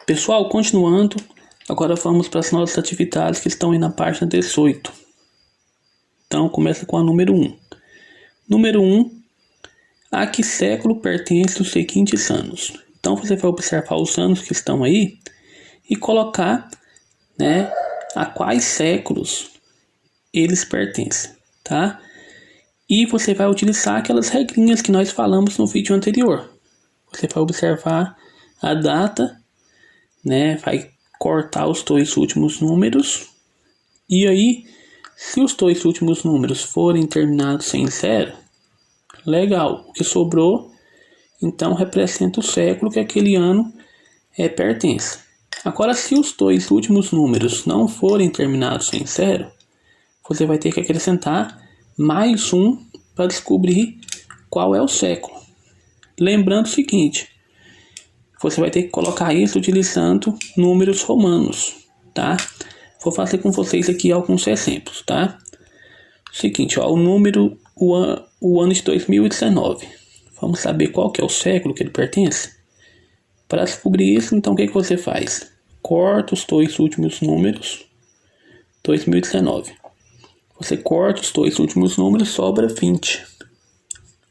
Pessoal, continuando, agora vamos para as nossas atividades que estão aí na página 18. Então, começa com a número 1. Número 1, a que século pertence os seguintes anos? Então, você vai observar os anos que estão aí e colocar, a quais séculos eles pertencem, tá? E você vai utilizar aquelas regrinhas que nós falamos no vídeo anterior. Você vai observar a data, vai cortar os dois últimos números. E aí, se os dois últimos números forem terminados em 0, legal. O que sobrou, então, representa o século que aquele ano pertence. Agora, se os dois últimos números não forem terminados em 0, você vai ter que acrescentar mais um para descobrir qual é o século. Lembrando o seguinte, você vai ter que colocar isso utilizando números romanos, tá? Vou fazer com vocês aqui alguns exemplos, tá? Seguinte, o ano de 2019. Vamos saber qual que é o século que ele pertence? Para descobrir isso, então o que você faz? Corta os dois últimos números, 2019. Você corta os dois últimos números, sobra 20.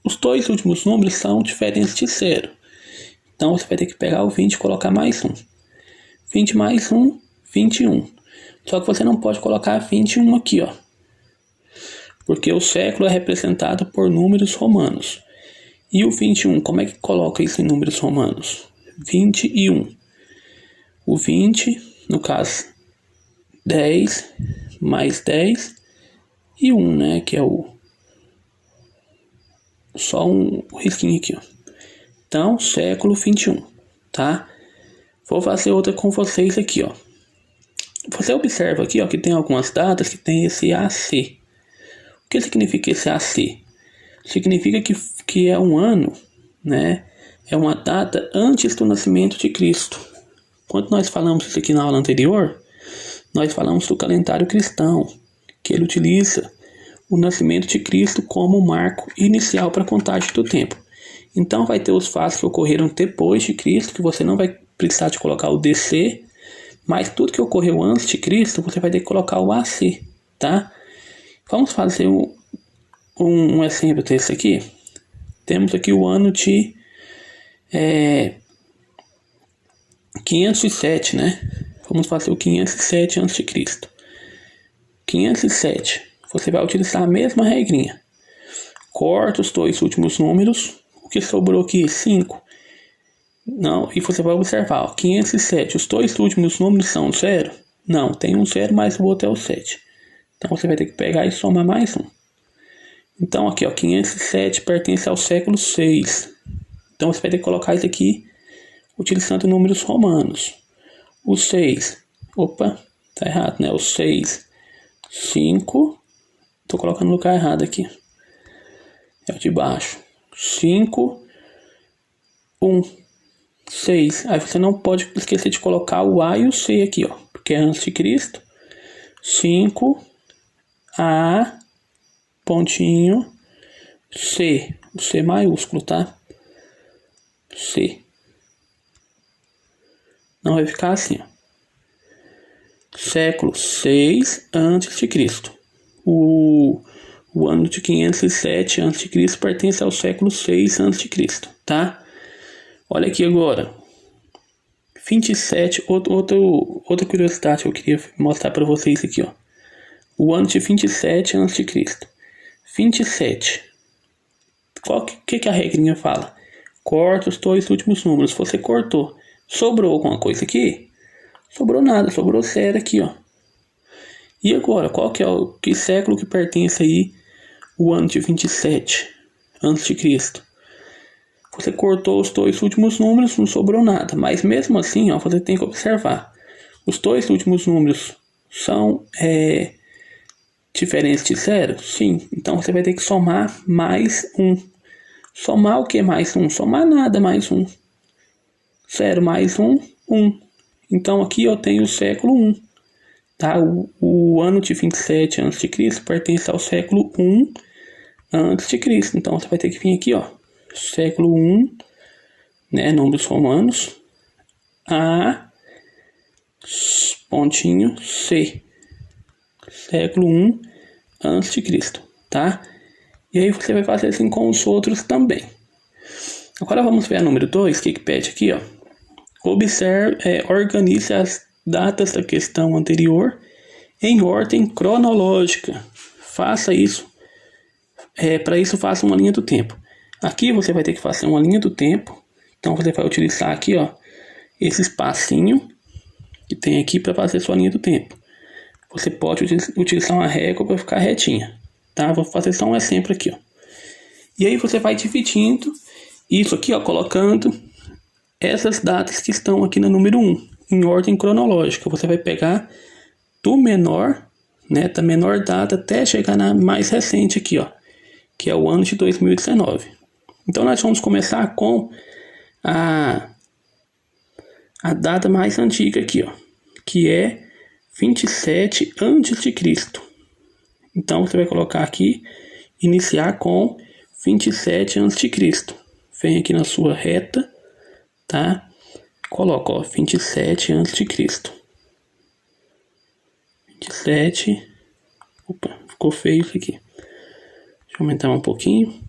Os dois últimos números são diferentes de 0. Então você vai ter que pegar o 20 e colocar mais um. 20 mais 1, 21. Só que você não pode colocar 21 aqui, ó. Porque o século é representado por números romanos. E o 21, como é que coloca isso em números romanos? 21. O 20, no caso, 10 mais 10 e 1, que é só um risquinho aqui, ó. Então, século 21, tá? Vou fazer outra com vocês aqui, ó. Você observa aqui, ó, que tem algumas datas que tem esse AC. O que significa esse AC? Significa que é um ano, é uma data antes do nascimento de Cristo. Quando nós falamos isso aqui na aula anterior, nós falamos do calendário cristão, que ele utiliza o nascimento de Cristo como marco inicial para a contagem do tempo. Então vai ter os fatos que ocorreram depois de Cristo, que você não vai precisar de colocar o DC, mas tudo que ocorreu antes de Cristo, você vai ter que colocar o AC, tá? Vamos fazer um exemplo desse aqui. Temos aqui o ano de 507, Vamos fazer o 507 a.C. 507, você vai utilizar a mesma regrinha. Corta os dois últimos números. O que sobrou aqui? 5. Não, e você vai observar, ó, 507, os dois últimos números são 0? Não, tem um 0, mas o outro é o 7. Então você vai ter que pegar e somar mais um. Então aqui, ó, 507 pertence ao século 6. Então você vai ter que colocar isso aqui utilizando números romanos. O 6, opa, tá errado, O 6, 5, tô colocando no lugar errado aqui. É o de baixo. 5, 1, 6. Aí você não pode esquecer de colocar o A e o C aqui, ó, porque é antes de Cristo. 5, A, pontinho, C. O C maiúsculo, tá? C. Não vai ficar assim, ó. Século 6 antes de Cristo. O ano de 507 a.C. pertence ao século 6 a.C., tá? Olha aqui agora. 27, outra curiosidade que eu queria mostrar para vocês aqui, ó. O ano de 27 a.C. 27. O que a regrinha fala? Corta os dois últimos números. Você cortou. Sobrou alguma coisa aqui? Sobrou nada, sobrou 0 aqui, ó. E agora, qual que século que pertence aí o ano de 27 a.C.? Você cortou os dois últimos números, não sobrou nada. Mas mesmo assim, ó, você tem que observar. Os dois últimos números são diferentes de 0? Sim. Então você vai ter que somar mais um. Somar o que mais um? Somar nada, mais um. 0 mais 1, 1. Então aqui eu tenho o século 1. Tá? O ano de 27 a.C. pertence ao século 1 a.C. Então você vai ter que vir aqui, ó, século 1, números romanos, A pontinho C, século I a.C., tá? E aí você vai fazer assim com os outros também. Agora vamos ver a número 2, que pede aqui, ó. Organize as datas da questão anterior em ordem cronológica. Faça isso. Para isso, faça uma linha do tempo. Aqui você vai ter que fazer uma linha do tempo. Então você vai utilizar aqui, ó, esse espacinho que tem aqui para fazer sua linha do tempo. Você pode utilizar uma régua para ficar retinha, tá? Vou fazer só um exemplo aqui, ó. E aí você vai dividindo isso aqui, ó, colocando essas datas que estão aqui no número 1, em ordem cronológica. Você vai pegar do menor, né, da menor data até chegar na mais recente aqui, ó, que é o ano de 2019. Então nós vamos começar com a data mais antiga aqui, ó, que é 27 a.C. Então você vai colocar aqui, iniciar com 27 a.C. Vem aqui na sua reta, tá? Coloca, ó, 27 a.C. 27. Opa, ficou feio isso aqui. Deixa eu aumentar um pouquinho.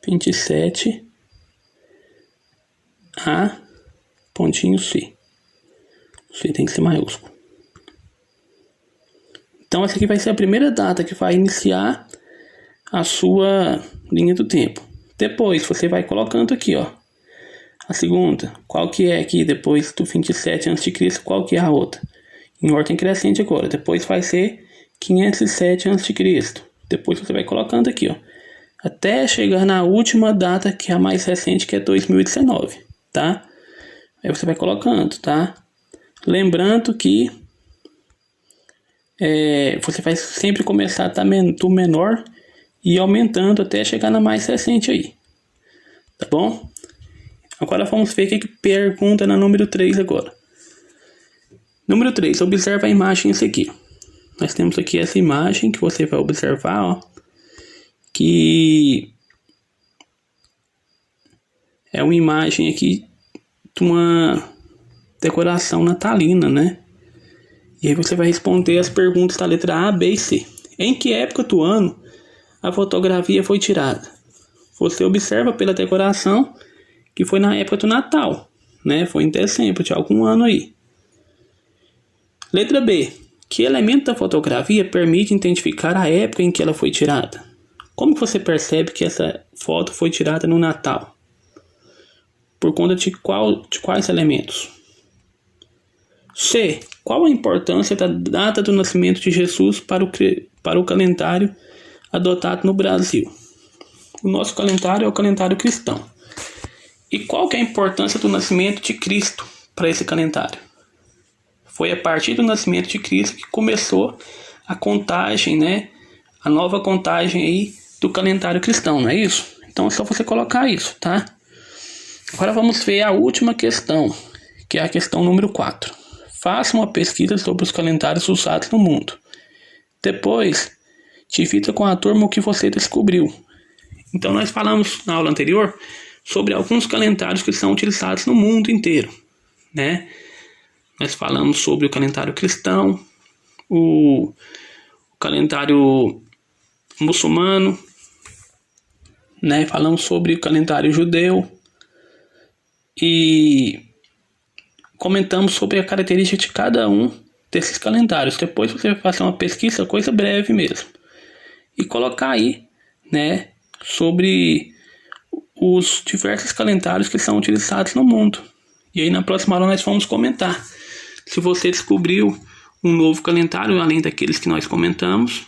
27 a pontinho C. C tem que ser maiúsculo. Então essa aqui vai ser a primeira data que vai iniciar a sua linha do tempo. Depois você vai colocando aqui, ó, a segunda. Qual que é aqui depois do 27 a.C., qual que é a outra? Em ordem crescente agora. Depois vai ser 507 a.C. Depois você vai colocando aqui, ó, até chegar na última data, que é a mais recente, que é 2019, tá? Aí você vai colocando, tá? Lembrando que você vai sempre começar do menor e aumentando até chegar na mais recente aí, tá bom? Agora vamos ver o que pergunta na número 3 agora. Número 3, observa a imagem a seguir. Nós temos aqui essa imagem que você vai observar, ó, que é uma imagem aqui de uma decoração natalina, né? E aí você vai responder as perguntas da letra A, B e C. Em que época do ano a fotografia foi tirada? Você observa pela decoração que foi na época do Natal, né? Foi em dezembro de algum ano aí. Letra B. Que elemento da fotografia permite identificar a época em que ela foi tirada? Como que você percebe que essa foto foi tirada no Natal? Por conta de quais elementos? C. Qual a importância da data do nascimento de Jesus para o calendário adotado no Brasil? O nosso calendário é o calendário cristão. E qual que é a importância do nascimento de Cristo para esse calendário? Foi a partir do nascimento de Cristo que começou a contagem, né? A nova contagem aí do calendário cristão, não é isso? Então é só você colocar isso, tá? Agora vamos ver a última questão, que é a questão número 4. Faça uma pesquisa sobre os calendários usados no mundo. Depois, divida com a turma o que você descobriu. Então nós falamos na aula anterior sobre alguns calendários que são utilizados no mundo inteiro, né? Nós falamos sobre o calendário cristão, o calendário muçulmano, né? Falamos sobre o calendário judeu e comentamos sobre a característica de cada um desses calendários. Depois você vai fazer uma pesquisa, coisa breve mesmo, e colocar aí, né, sobre os diversos calendários que são utilizados no mundo. E aí na próxima aula nós vamos comentar se você descobriu um novo calendário além daqueles que nós comentamos.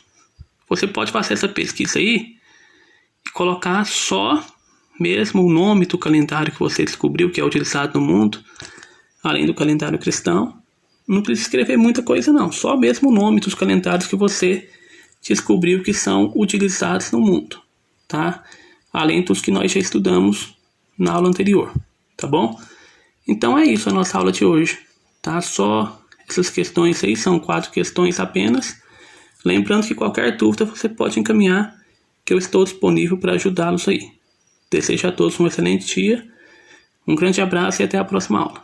Você pode fazer essa pesquisa aí e colocar só mesmo o nome do calendário que você descobriu que é utilizado no mundo, além do calendário cristão. Não precisa escrever muita coisa não, só mesmo o nome dos calendários que você descobriu que são utilizados no mundo, tá? Além dos que nós já estudamos na aula anterior, tá bom? Então é isso a nossa aula de hoje, tá? Só essas questões aí, são 4 questões apenas. Lembrando que qualquer dúvida você pode encaminhar, que eu estou disponível para ajudá-los aí. Desejo a todos um excelente dia, um grande abraço e até a próxima aula.